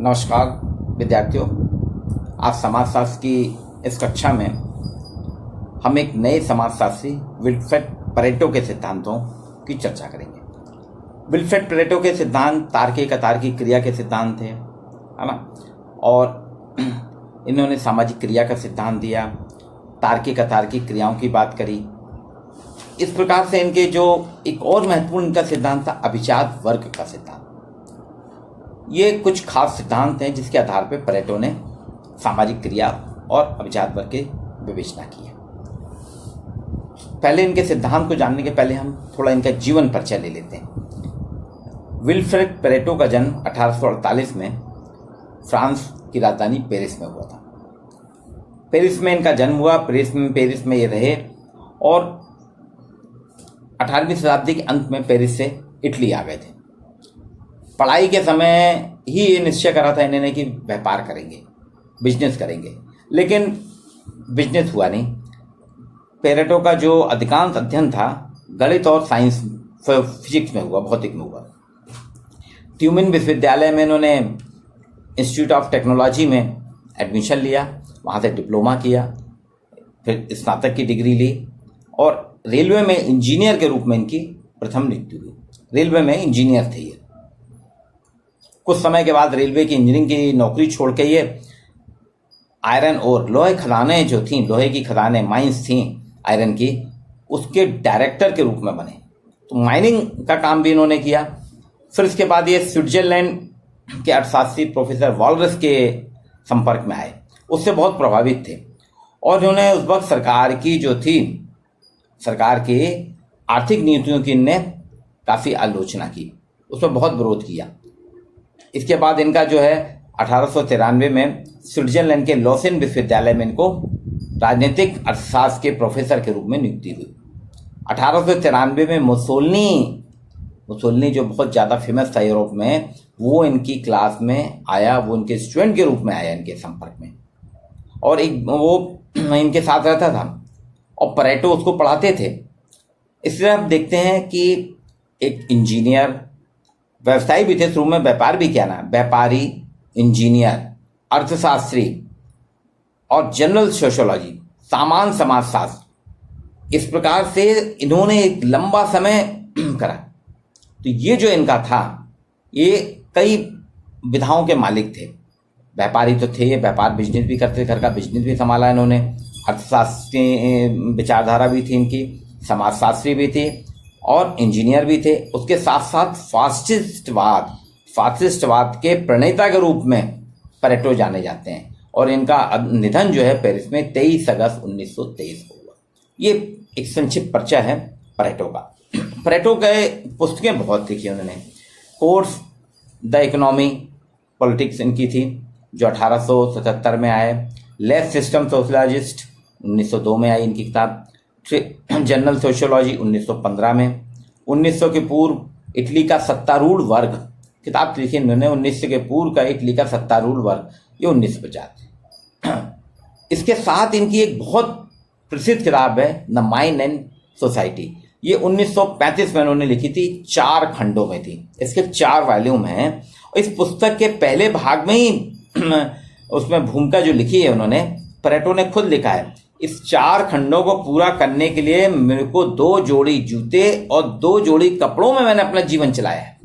नमस्कार विद्यार्थियों, आज समाजशास्त्र की इस कक्षा में हम एक नए समाजशास्त्री विल्फ्रेड परेटो के सिद्धांतों की चर्चा करेंगे। विल्फ्रेड परेटो के सिद्धांत तार्किक अतार्किक क्रिया के सिद्धांत थे, है ना। और इन्होंने सामाजिक क्रिया का सिद्धांत दिया, तार्किक अतार्किक क्रियाओं की बात करी। इस प्रकार से इनके जो एक और महत्वपूर्ण इनका सिद्धांत था अभिजात वर्ग का सिद्धांत। ये कुछ खास सिद्धांत हैं जिसके आधार पर परेटो ने सामाजिक क्रिया और अभिजात वर्ग की विवेचना की है। पहले इनके सिद्धांत को जानने के पहले हम थोड़ा इनका जीवन परिचय ले लेते हैं। विल्फ्रेड परेटो का जन्म 1848 में फ्रांस की राजधानी पेरिस में हुआ था। पेरिस में इनका जन्म हुआ, पेरिस में ये रहे और 18वीं शताब्दी के अंत में पेरिस से इटली आ गए थे। पढ़ाई के समय ही ये निश्चय करा था इन्होंने कि व्यापार करेंगे, बिजनेस करेंगे, लेकिन बिजनेस हुआ नहीं। परेटो का जो अधिकांश अध्ययन था गणित और साइंस फिजिक्स में हुआ, भौतिक में हुआ। ट्यूमिन विश्वविद्यालय में इन्होंने इंस्टीट्यूट ऑफ टेक्नोलॉजी में एडमिशन लिया, वहाँ से डिप्लोमा किया, फिर स्नातक की डिग्री ली और रेलवे में इंजीनियर के रूप में इनकी प्रथम नियुक्ति हुई। रेलवे में इंजीनियर थे ये। कुछ समय के बाद रेलवे की इंजीनियरिंग की नौकरी छोड़ के ये आयरन और लोहे खदानें जो थीं, लोहे की खदानें माइंस थीं आयरन की, उसके डायरेक्टर के रूप में बने। तो माइनिंग का काम भी इन्होंने किया। फिर इसके बाद ये स्विट्जरलैंड के अर्थशास्त्री प्रोफेसर वॉलरस के संपर्क में आए, उससे बहुत प्रभावित थे और उन्होंने उस वक्त सरकार की जो थी, सरकार की आर्थिक नीतियों की इनने काफ़ी आलोचना की, उसमें बहुत विरोध किया। इसके बाद इनका जो है 1893 में स्विट्जरलैंड के लॉसेन विश्वविद्यालय में इनको राजनीतिक अर्थशास्त्र के प्रोफेसर के रूप में नियुक्ति हुई। 1893 में मुसोलिनी जो बहुत ज़्यादा फेमस था यूरोप में, वो इनकी क्लास में आया, वो इनके स्टूडेंट के रूप में आया इनके संपर्क में और वो इनके साथ रहता था और परेटो उसको पढ़ाते थे। इसलिए आप देखते हैं कि एक इंजीनियर, व्यवसायी भी थे, शुरू में व्यापार भी किया ना, व्यापारी, इंजीनियर, अर्थशास्त्री और जनरल सोशियोलॉजी, सामान्य समाजशास्त्र, इस प्रकार से इन्होंने एक लंबा समय करा। तो ये जो इनका था, ये कई विधाओं के मालिक थे। व्यापारी तो थे, ये व्यापार बिजनेस भी करते, घर का बिजनेस भी संभाला इन्होंने, अर्थशास्त्री विचारधारा भी थी इनकी, समाजशास्त्री भी थी और इंजीनियर भी थे। उसके साथ साथ फासिस्टवाद के प्रणेता के रूप में परेटो जाने जाते हैं और इनका निधन जो है पेरिस में 23 अगस्त 1923 को हुआ। ये एक संक्षिप्त परिचय है परेटो का। परेटो के पुस्तकें बहुत लिखी उन्होंने। कोर्स द इकोनॉमी पॉलिटिक्स इनकी थी जो 1877 में आए। लेफ्ट सिस्टम सोशलॉजिस्ट 1902 में आई इनकी किताब। जनरल सोशियोलॉजी 1915 में। 1900 के पूर्व इटली का सत्तारूढ़ वर्ग किताब लिखी इन्होंने। 1900 के पूर्व का इटली का सत्तारूढ़ वर्ग, ये 1950। इसके साथ इनकी एक बहुत प्रसिद्ध किताब है द माइंड एंड सोसाइटी। ये 1935 में उन्होंने लिखी थी, 4 खंडों में थी। इसके 4 वॉल्यूम हैं और इस पुस्तक के पहले भाग में ही उसमें भूमिका जो लिखी है उन्होंने, परेटो ने खुद लिखा है, इस 4 खंडों को पूरा करने के लिए मेरे को 2 जोड़ी जूते और 2 जोड़ी कपड़ों में मैंने अपना जीवन चलाया है।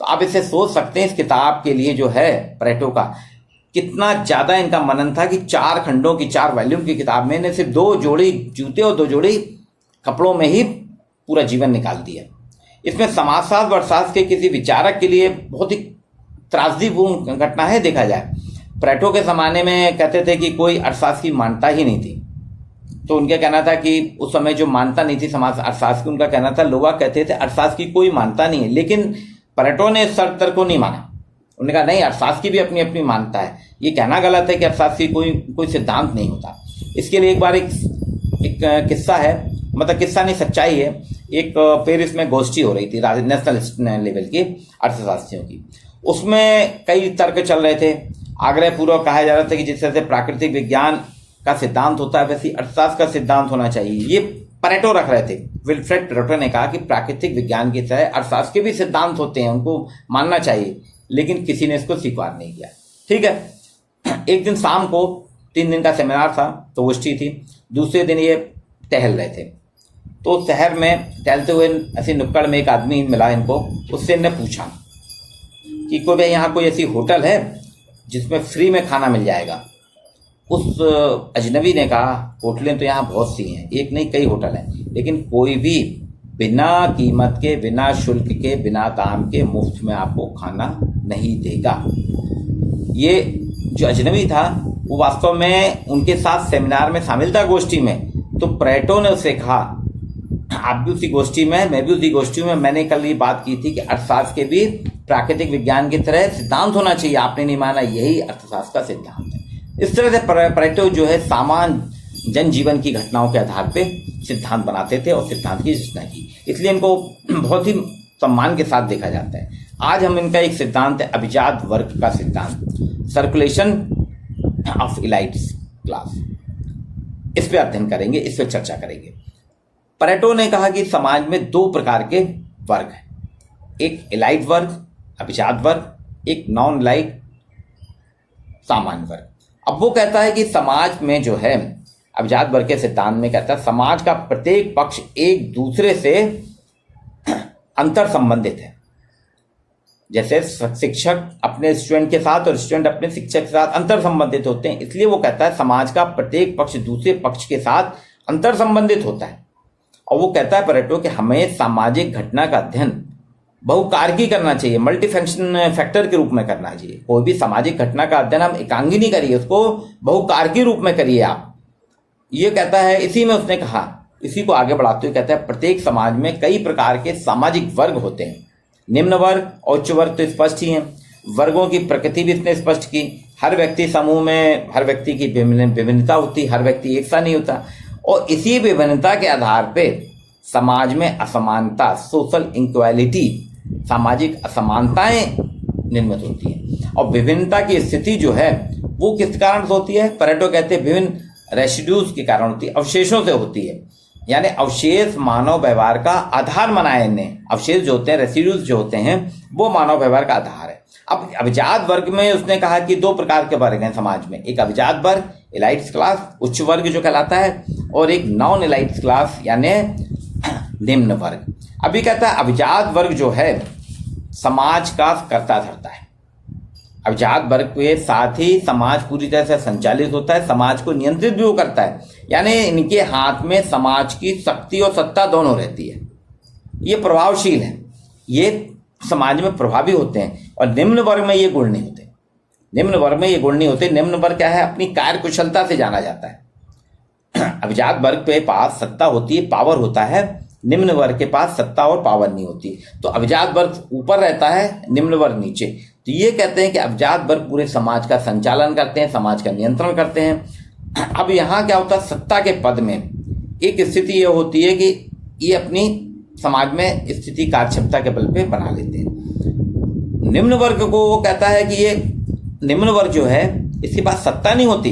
तो आप इसे सोच सकते हैं इस किताब के लिए जो है परेटो का कितना ज़्यादा इनका मनन था कि 4 खंडों की 4 वॉल्यूम की किताब में इन्हें सिर्फ 2 जोड़ी जूते और 2 जोड़ी कपड़ों में ही पूरा जीवन निकाल दिया। इसमें समाजशास्त्र अर्थशास्त्र के किसी विचारक के लिए बहुत ही त्रासदीपूर्ण घटना है। देखा जाए, परेटो के ज़माने में कहते थे कि कोई अर्थशास्त्र की मान्यता ही नहीं थी। तो उनका कहना था कि उस समय जो मान्यता नहीं थी समाज अर्थशास्त्र की, उनका कहना था, लोग कहते थे अर्थशास्त्र की कोई मान्यता नहीं है, लेकिन परेटो ने इस शर्त को नहीं माना। उन्होंने कहा नहीं, अर्थशास्त्र की भी अपनी अपनी मान्यता है। ये कहना गलत है कि अर्थशास्त्र की कोई सिद्धांत नहीं होता। इसके लिए एक बार एक किस्सा है, मतलब किस्सा नहीं, सच्चाई है। एक पेरिस में गोष्ठी हो रही थी नेशनल लेवल की अर्थशास्त्रियों की। उसमें कई तर्क चल रहे थे। आग्रह पूर्वक कहा जा रहा था कि जिस तरह से प्राकृतिक विज्ञान का सिद्धांत होता है वैसे अर्थशास्त्र का सिद्धांत होना चाहिए। ये परेटो रख रहे थे। विल्फ्रेड परेटो ने कहा कि प्राकृतिक विज्ञान की तरह अर्थशास्त्र के भी सिद्धांत होते हैं, उनको मानना चाहिए, लेकिन किसी ने इसको स्वीकार नहीं किया। ठीक है, एक दिन शाम को 3 दिन का सेमिनार था, तो गोष्ठी थी। दूसरे दिन ये टहल रहे थे, तो शहर में टहलते हुए ऐसे नुक्कड़ में एक आदमी मिला इनको। उससे इन्हें पूछा कि कोई भाई यहाँ कोई ऐसी होटल है जिसमें फ्री में खाना मिल जाएगा। उस अजनबी ने कहा होटलें तो यहाँ बहुत सी हैं, एक नहीं कई होटल हैं, लेकिन कोई भी बिना कीमत के, बिना शुल्क के, बिना दाम के मुफ्त में आपको खाना नहीं देगा। ये जो अजनबी था वो वास्तव में उनके साथ सेमिनार में शामिल था, गोष्ठी में। तो प्लेटो ने उससे कहा आप भी उसी गोष्ठी में, मैं भी उसी गोष्ठी में। मैंने कल ये बात की थी कि अर्थशास्त्र के भी प्राकृतिक विज्ञान की तरह सिद्धांत होना चाहिए, आपने नहीं माना, यही अर्थशास्त्र का सिद्धांत है। इस तरह से प्लेटो जो है सामान्य जनजीवन की घटनाओं के आधार पे सिद्धांत बनाते थे और सिद्धांत की रचना की, इसलिए इनको बहुत ही सम्मान के साथ देखा जाता है। आज हम इनका एक सिद्धांत है अभिजात वर्ग का सिद्धांत, सर्कुलेशन ऑफ इलाइट्स क्लास, इस पे अध्ययन करेंगे, इस पे चर्चा करेंगे। प्लेटो ने कहा कि समाज में 2 प्रकार के वर्ग हैं, एक इलाइट वर्ग अभिजात वर्ग, एक नॉन इलाइट सामान्य वर्ग। अब वो कहता है कि समाज में जो है अभिजात वर्ग के सिद्धांत में कहता है समाज का प्रत्येक पक्ष एक दूसरे से अंतर संबंधित है। जैसे शिक्षक अपने स्टूडेंट के साथ और स्टूडेंट अपने शिक्षक के साथ अंतर संबंधित होते हैं, इसलिए वो कहता है समाज का प्रत्येक पक्ष दूसरे पक्ष के साथ अंतर संबंधित होता है। और वो कहता है प्लेटो कि हमें सामाजिक घटना का अध्ययन बहुकारकी करना चाहिए, मल्टी फंक्शन फैक्टर के रूप में करना चाहिए। कोई भी सामाजिक घटना का अध्ययन हम एकांगी नहीं करिए, उसको बहुकारकी रूप में करिए आप, ये कहता है। इसी में उसने कहा, इसी को आगे बढ़ाते हुए कहता है प्रत्येक समाज में कई प्रकार के सामाजिक वर्ग होते हैं, निम्न वर्ग और उच्च वर्ग तो स्पष्ट ही हैं। वर्गों की प्रकृति भी इसने स्पष्ट की, हर व्यक्ति समूह में हर व्यक्ति की विभिन्नता होती, हर व्यक्ति एक सा नहीं होता, और इसी विभिन्नता के आधार पे समाज में असमानता, सोशल इनक्वालिटी, सामाजिक असमानताएं निर्मित होती हैं। और विभिन्नता की स्थिति जो है वो किस कारण से होती है? प्लेटो कहते हैं विभिन्न रेसिड्यूज के कारण होती है, अवशेषों से होती है। यानी अवशेष मानव व्यवहार का आधार बनाया इन्हें, अवशेष जो होते हैं, रेसिड्यूज जो होते हैं, वो मानव व्यवहार का आधार है। अब अभिजात वर्ग में उसने कहा कि 2 प्रकार के वर्ग हैं समाज में, एक अभिजात वर्ग इलाइट्स क्लास, उच्च वर्ग जो कहलाता है, और एक नॉन इलाइट्स क्लास यानी निम्न वर्ग। अभी कहता है अभिजात वर्ग जो है समाज का कर्ता धर्ता है। अभिजात वर्ग के साथ ही समाज पूरी तरह से संचालित होता है, समाज को नियंत्रित भी वो करता है, यानी इनके हाथ में समाज की शक्ति और सत्ता दोनों रहती है। ये प्रभावशील है, ये समाज में प्रभावी होते हैं। और निम्न वर्ग में ये गुण नहीं होते, निम्न वर्ग में ये गुण नहीं होते। निम्न वर्ग क्या है? अपनी कार्य कुशलता से जाना जाता है। अभिजात वर्ग के पास सत्ता होती है, पावर होता है, निम्न वर्ग के पास सत्ता और पावर नहीं होती। तो अभिजात वर्ग ऊपर रहता है, निम्न वर्ग नीचे। तो ये कहते हैं कि अभिजात वर्ग पूरे समाज का संचालन करते हैं, समाज का नियंत्रण करते हैं। अब यहाँ क्या होता है? सत्ता के पद में एक स्थिति ये होती है कि ये अपनी समाज में स्थिति कार्यक्षमता के बल पे बना लेते हैं। निम्न वर्ग को वो कहता है कि ये निम्न वर्ग जो है इसके पास सत्ता नहीं होती,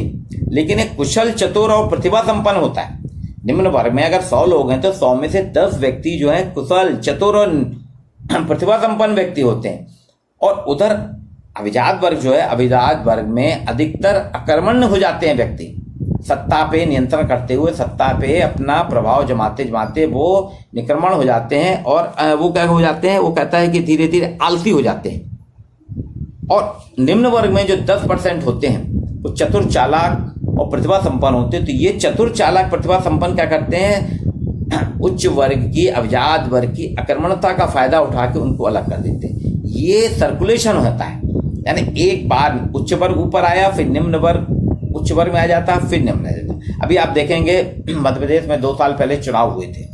लेकिन एक कुशल, चतुर और प्रतिभा संपन्न होता है। निम्न वर्ग में अगर 100 लोग हैं तो 100 में से 10 व्यक्ति जो है कुशल, चतुर और प्रतिभा संपन्न व्यक्ति होते हैं। और उधर अभिजात वर्ग जो है, अभिजात वर्ग में अधिकतर अकर्मण्य हो जाते हैं व्यक्ति, सत्ता पे नियंत्रण करते हुए, सत्ता पे अपना प्रभाव जमाते जमाते वो निक्रमण हो जाते हैं। और वो क्या हो जाते हैं? वो कहता है कि धीरे धीरे आलसी हो जाते हैं। और निम्न वर्ग में जो 10% होते हैं वो चतुर, चालाक और प्रतिभा संपन्न होते हैं। तो ये चतुर, चालाक, प्रतिभा संपन्न क्या करते हैं? उच्च वर्ग की, अभिजात वर्ग की अकर्मण्यता का फायदा उठा के उनको अलग कर देते हैं। ये सर्कुलेशन होता है, यानी एक बार उच्च वर्ग ऊपर आया, फिर निम्न वर्ग उच्च वर्ग में आ जाता है, फिर निम्न आ जाता है। अभी आप देखेंगे मध्य प्रदेश में 2 साल पहले चुनाव हुए थे।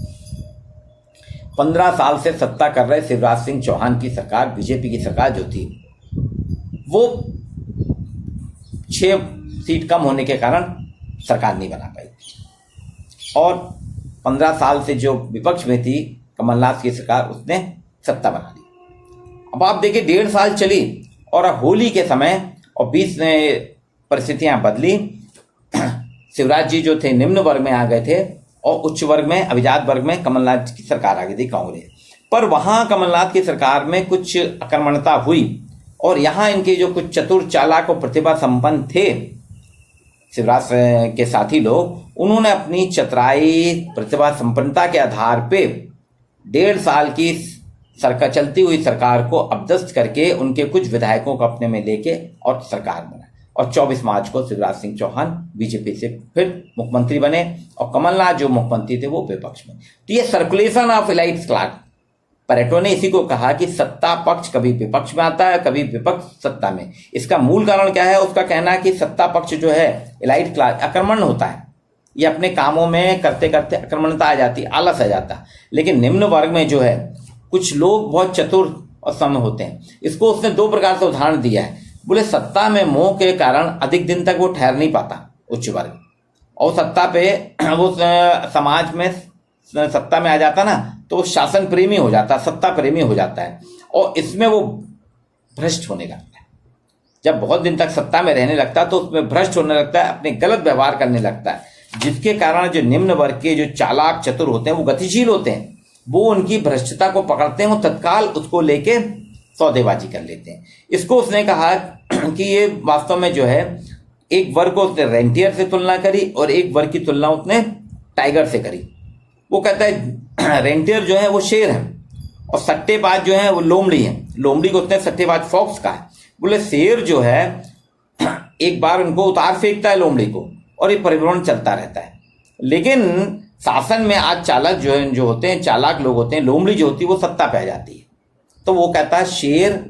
15 साल से सत्ता कर रहे शिवराज सिंह चौहान की सरकार, बीजेपी की सरकार जो थी, वो 6 सीट कम होने के कारण सरकार नहीं बना पाई। और 15 साल से जो विपक्ष में थी कमलनाथ की सरकार, उसने सत्ता बना ली। अब आप देखिए 1.5 साल चली और होली के समय और 20 में परिस्थितियां बदली। शिवराज जी जो थे निम्न वर्ग में आ गए थे और उच्च वर्ग में, अभिजात वर्ग में कमलनाथ की सरकार आ गई थी, कांग्रेस। पर वहां कमलनाथ की सरकार में कुछ अकर्मण्यता हुई और यहाँ इनके जो कुछ चतुर चालाक और प्रतिभा संपन्न थे शिवराज के साथी लोग, उन्होंने अपनी चतुराई प्रतिभा संपन्नता के आधार पे 1.5 साल की सरकार चलती हुई सरकार को अपदस्थ करके उनके कुछ विधायकों को अपने में लेके और सरकार बनाई और 24 मार्च को शिवराज सिंह चौहान बीजेपी से फिर मुख्यमंत्री बने और कमलनाथ जो मुख्यमंत्री थे वो विपक्ष में। तो ये circulation of elite class, Pareto ने इसी को कहा कि सत्ता पक्ष कभी विपक्ष में आता है, कभी विपक्ष सत्ता में। इसका मूल कारण क्या है? उसका कहना है कि सत्ता पक्ष जो है इलाइट क्लास आक्रमण होता है, ये अपने कामों में करते करते आक्रमणता आ जाती, आलस आ जाता। लेकिन निम्न वर्ग में जो है कुछ लोग बहुत चतुर और सम होते हैं। इसको उसने 2 प्रकार से उदाहरण दिया है। बोले सत्ता में मोह के कारण अधिक दिन तक वो ठहर नहीं पाता उच्च वर्ग, और सत्ता पे वो समाज में सत्ता में आ जाता ना तो शासन प्रेमी हो जाता, सत्ता प्रेमी हो जाता है और इसमें वो भ्रष्ट होने लगता है। जब बहुत दिन तक सत्ता में रहने लगता है तो उसमें भ्रष्ट होने लगता है, अपने गलत व्यवहार करने लगता है, जिसके कारण जो निम्न वर्ग के जो चालाक चतुर होते हैं वो गतिशील होते हैं, वो उनकी भ्रष्टता को पकड़ते हैं, वो तत्काल उसको लेके सौदेबाजी कर लेते हैं। इसको उसने कहा कि ये वास्तव में जो है एक वर्ग को उसने रेंटियर से तुलना करी और एक वर्ग की तुलना उसने टाइगर से करी। वो कहता है रेंटियर जो है वो शेर है और सट्टेबाज जो है वो लोमड़ी है। लोमड़ी को उसने सट्टेबाज फॉक्स कहा है। बोले शेर जो है एक बार उनको उतार फेंकता है लोमड़ी को और ये परिभ्रमण चलता रहता है। लेकिन शासन में आज चालक जो होते हैं, चालाक लोग होते हैं, लोमड़ी जो होती है वो सत्ता पे आ जाती है। तो वो कहता है शेर,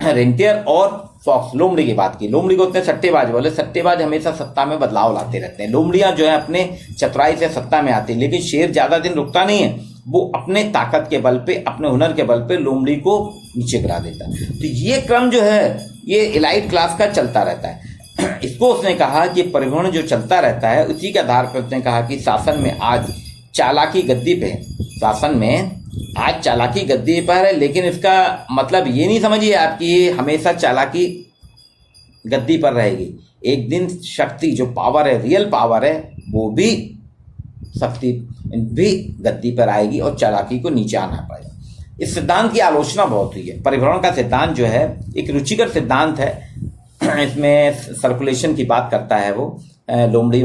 रेंटियर और फॉक्स, लोमड़ी की बात की। लोमड़ी को उतने सट्टेबाज बोले, सट्टेबाज हमेशा सत्ता में बदलाव लाते रहते हैं। लोमड़ियां जो है अपने चतुराई से सत्ता में आती है, लेकिन शेर ज्यादा दिन रुकता नहीं है, वो अपने ताकत के बल पे, अपने हुनर के बल पे लोमड़ी को नीचे गिरा देता है। तो ये क्रम जो है ये इलाइट क्लास का चलता रहता है। इसको उसने कहा कि परिभ्रमण जो चलता रहता है उसी के आधार पर उसने कहा कि शासन में आज चालाकी गद्दी पे है, शासन में आज चालाकी गद्दी पर है। लेकिन इसका मतलब ये नहीं समझिए आपकी हमेशा चालाकी गद्दी पर रहेगी। एक दिन शक्ति जो पावर है, रियल पावर है, वो भी शक्ति भी गद्दी पर आएगी और चालाकी को नीचे आना पड़ेगा। इस सिद्धांत की आलोचना बहुत हुई है। परिभ्रमण का सिद्धांत जो है एक रुचिकर सिद्धांत है। इसमें सर्कुलेशन की बात करता है वो, लोमड़ी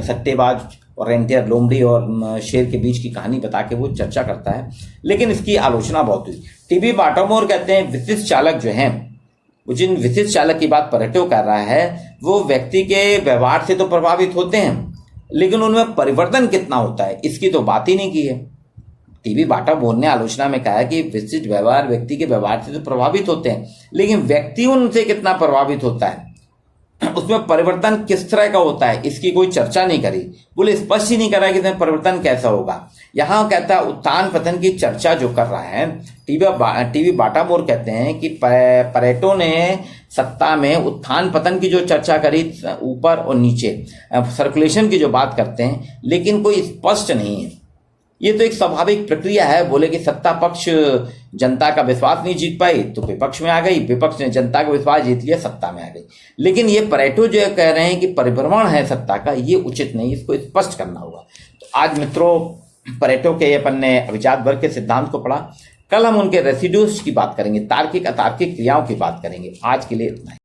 सट्टेबाज और रेंटियर, लोमड़ी और शेर के बीच की कहानी बता के वो चर्चा करता है। लेकिन इसकी आलोचना बहुत हुई। टीबी बाटामोर कहते हैं विशिष्ट चालक जो हैं, जिन विशिष्ट चालक की बात परेटो कर रहा है, वो व्यक्ति के व्यवहार से तो प्रभावित होते हैं, लेकिन उनमें परिवर्तन कितना होता है इसकी तो बात ही नहीं की है। टीबी बाटामोर ने आलोचना में कहा कि विशिष्ट व्यवहार व्यक्ति के व्यवहार से तो प्रभावित होते हैं, लेकिन व्यक्ति उनसे कितना प्रभावित होता है, उसमें परिवर्तन किस तरह का होता है, इसकी कोई चर्चा नहीं करी। बोले स्पष्ट ही नहीं करा कि इसमें परिवर्तन कैसा होगा। यहाँ कहता है उत्थान पतन की चर्चा जो कर रहा है टीबी बाटामोर कहते हैं कि परेटो ने सत्ता में उत्थान पतन की जो चर्चा करी, ऊपर और नीचे सर्कुलेशन की जो बात करते हैं, लेकिन कोई स्पष्ट नहीं है। ये तो एक स्वाभाविक प्रक्रिया है। बोले कि सत्ता पक्ष जनता का विश्वास नहीं जीत पाई तो विपक्ष में आ गई, विपक्ष ने जनता का विश्वास जीत लिया, सत्ता में आ गई। लेकिन ये परेटो जो कह रहे हैं कि परिभ्रमण है सत्ता का, ये उचित नहीं, इसको स्पष्ट करना होगा। तो आज मित्रों परेटो के अपन ने अभिजात वर्ग के सिद्धांत को पढ़ा। कल हम उनके रेसिड्यूज की बात करेंगे, तार्किक अतार्किक क्रियाओं की बात करेंगे। आज के लिए इतना ही।